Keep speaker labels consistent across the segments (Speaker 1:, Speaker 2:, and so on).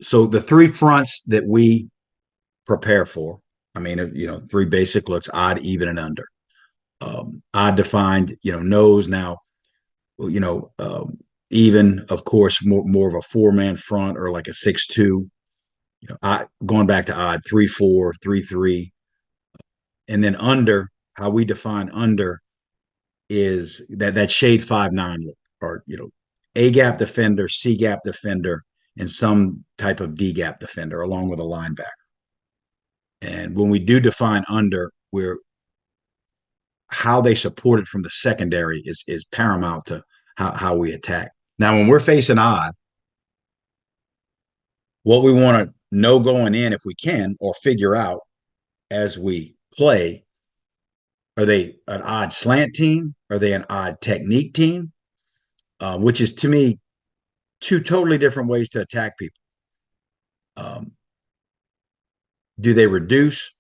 Speaker 1: So the three fronts that we prepare for, I mean, three basic looks: odd, even, and under. Odd defined, nose now, you know, even, of course, more of a four-man front or like a 6-2. Going back to odd, 3-4, 3-3, and then under. How we define under is that shade 5-9 look, or A gap defender, C gap defender, and some type of D gap defender, along with a linebacker. And when we do define under, we're how they support it from the secondary is paramount to how we attack. Now, when we're facing odd, what we want to know going in, if we can, or figure out as we play, are they an odd slant team? Are they an odd technique team? Which is, to me, two totally different ways to attack people. Um, do they reduce?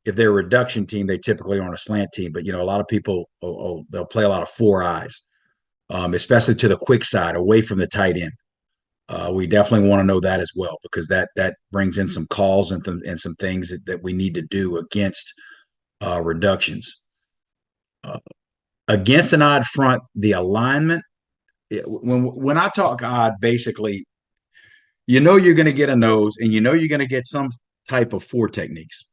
Speaker 1: If they're a reduction team, they typically aren't a slant team. But a lot of people, they'll play a lot of four eyes, especially to the quick side, away from the tight end. We definitely want to know that as well, because that brings in some calls and some things that we need to do against reductions. Against an odd front, the alignment. When I talk odd, basically, you're going to get a nose, and you're going to get some type of four techniques,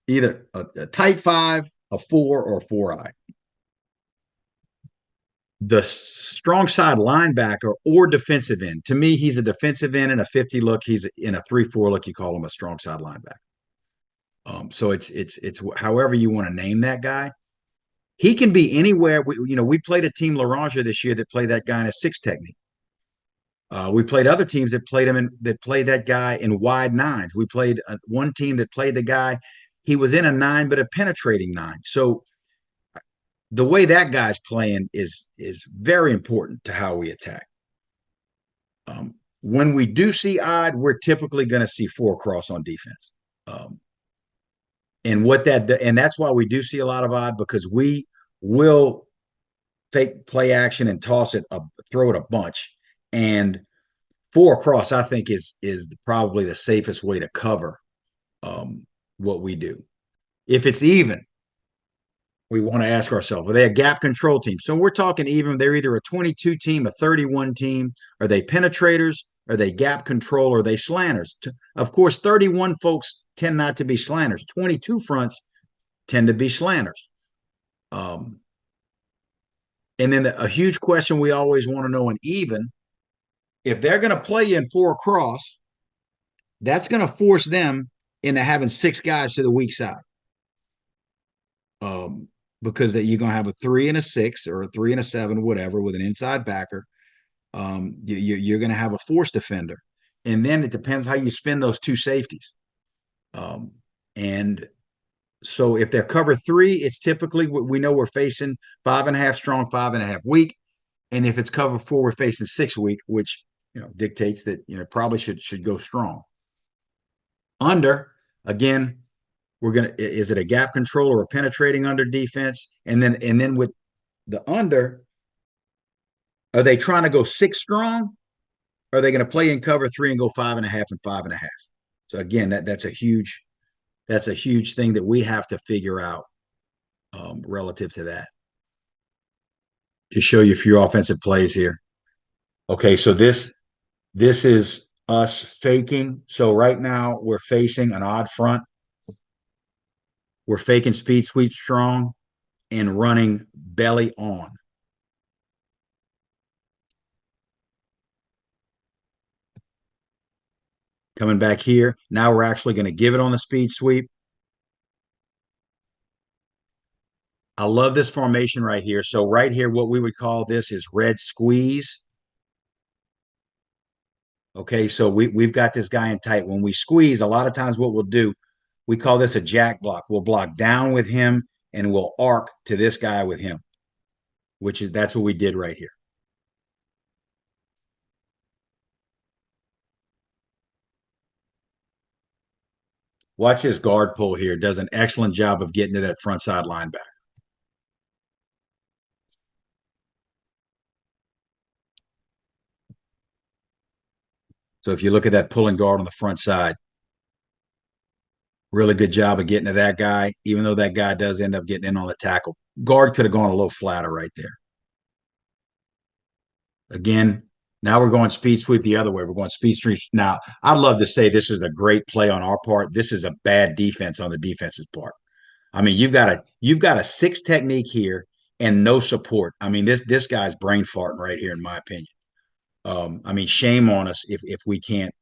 Speaker 1: either a tight five, a four, or a four eye. The strong side linebacker or defensive end. To me, he's a defensive end in a 50 look. He's in a 3-4 look. You call him a strong side linebacker. So it's however you want to name that guy. He can be anywhere. We played a team Laskeshore this year that played that guy in a 6 technique. We played other teams that played that guy in wide 9s. We played one team that played the guy. He was in a 9, but a penetrating 9. So the way that guy's playing is very important to how we attack. When we do see odd, we're typically going to see 4 cross on defense. And that's why we do see a lot of odd, because we will fake play action and throw it a bunch. And 4 across, I think, is probably the safest way to cover what we do. If it's even, we want to ask ourselves, are they a gap control team? So we're talking even. They're either a 22 team, a 31 team. Are they penetrators? Are they gap control? Are they slanters? Of course, 31 folks tend not to be slanters. 22 fronts tend to be slanters. And then a huge question we always want to know in even, if they're going to play you in 4 across, that's going to force them into having 6 guys to the weak side. Because you're going to have a 3 and a 6, or a 3 and a 7, whatever, with an inside backer. You're going to have a force defender. And then it depends how you spin those 2 safeties. And so if they're cover 3, it's typically, we know we're facing 5.5 strong, 5.5 weak. And if it's cover 4, we're facing 6 weak, which dictates that probably should go strong. Under, again, is it a gap control or a penetrating under defense? And then with the under, are they trying to go 6 strong? Or are they going to play in cover 3 and go 5.5 and 5.5? So again, that's a huge thing that we have to figure out relative to that. To show you a few offensive plays here. Okay, so this is us faking. So right now we're facing an odd front. We're faking speed sweep strong and running belly on. Coming back here. Now we're actually going to give it on the speed sweep. I love this formation right here. So right here, what we would call this is red squeeze. Okay, so we've got this guy in tight. When we squeeze, a lot of times what we'll do, we call this a jack block. We'll block down with him, and we'll arc to this guy with him, that's what we did right here. Watch his guard pull here. Does an excellent job of getting to that front side linebacker. So if you look at that pulling guard on the front side, really good job of getting to that guy, even though that guy does end up getting in on the tackle. Guard could have gone a little flatter right there. Again, now we're going speed sweep the other way. We're going speed sweep. Now, I'd love to say this is a great play on our part. This is a bad defense on the defense's part. I mean, you've got a six technique here and no support. I mean, this guy's brain farting right here, in my opinion. I mean, shame on us if we can't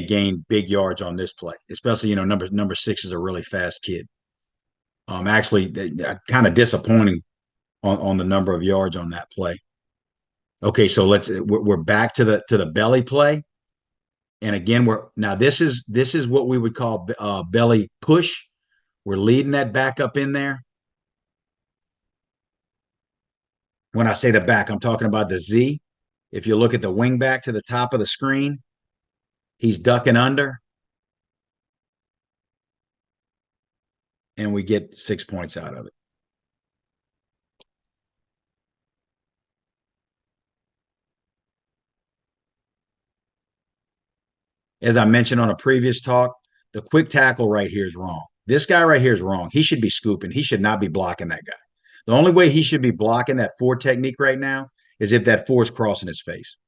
Speaker 1: gain big yards on this play, especially number six is a really fast kid. Actually, kind of disappointing on the number of yards on that play. Okay, so we're back to the belly play, and again this is what we would call belly push. We're leading that back up in there. When I say the back, I'm talking about the Z. If you look at the wing back to the top of the screen, he's ducking under, and we get 6 points out of it. As I mentioned on a previous talk, the quick tackle right here is wrong. This guy right here is wrong. He should be scooping. He should not be blocking that guy. The only way he should be blocking that four technique right now is if that four is crossing his face.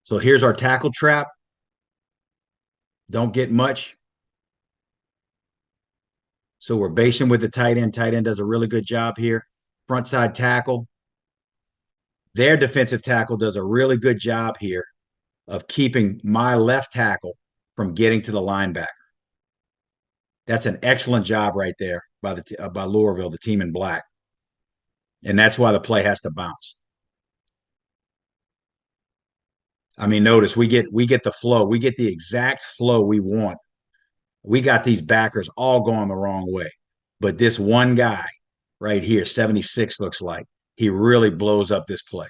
Speaker 1: So here's our tackle trap. Don't get much. So we're basing with the tight end. Tight end does a really good job here. Front side tackle. Their defensive tackle does a really good job here of keeping my left tackle from getting to the linebacker. That's an excellent job right there by Louisville, the team in black. And that's why the play has to bounce. I mean, notice we get the flow. We get the exact flow we want. We got these backers all going the wrong way. But this one guy right here, 76 looks like, he really blows up this play.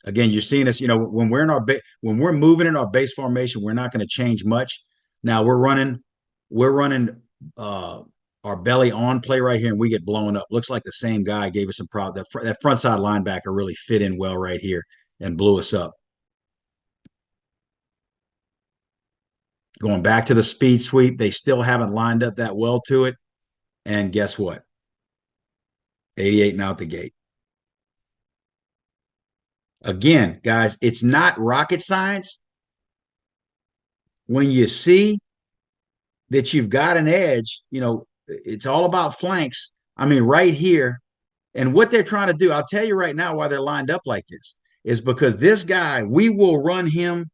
Speaker 1: Again, you're seeing us, when when we're moving in our base formation, we're not going to change much. Now we're running uh our belly on play right here, and we get blown up. Looks like the same guy gave us some problem. That front side linebacker really fit in well right here and blew us up. Going back to the speed sweep, they still haven't lined up that well to it. And guess what? 88 and out the gate. Again, guys, it's not rocket science. When you see that you've got an edge, it's all about flanks. I mean, right here. And what they're trying to do, I'll tell you right now why they're lined up like this, is because this guy, we will run him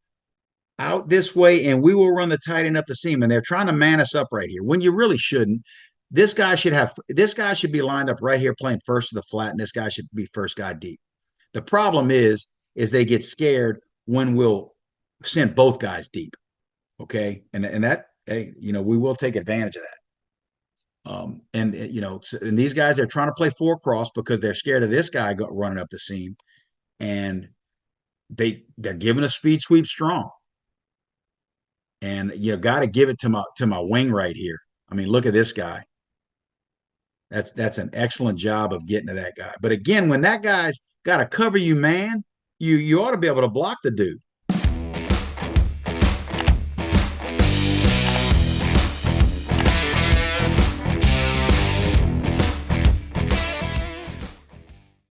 Speaker 1: out this way and we will run the tight end up the seam. And they're trying to man us up right here when you really shouldn't. This guy should be lined up right here playing first to the flat, and this guy should be first guy deep. The problem is they get scared when we'll send both guys deep. Okay. And that, hey, we will take advantage of that. And these guys, they're trying to play four cross because they're scared of this guy running up the seam, and they're giving a speed sweep strong. And you got to give it to my wing right here. I mean, look at this guy. That's an excellent job of getting to that guy. But again, when that guy's got to cover you, man, you ought to be able to block the dude.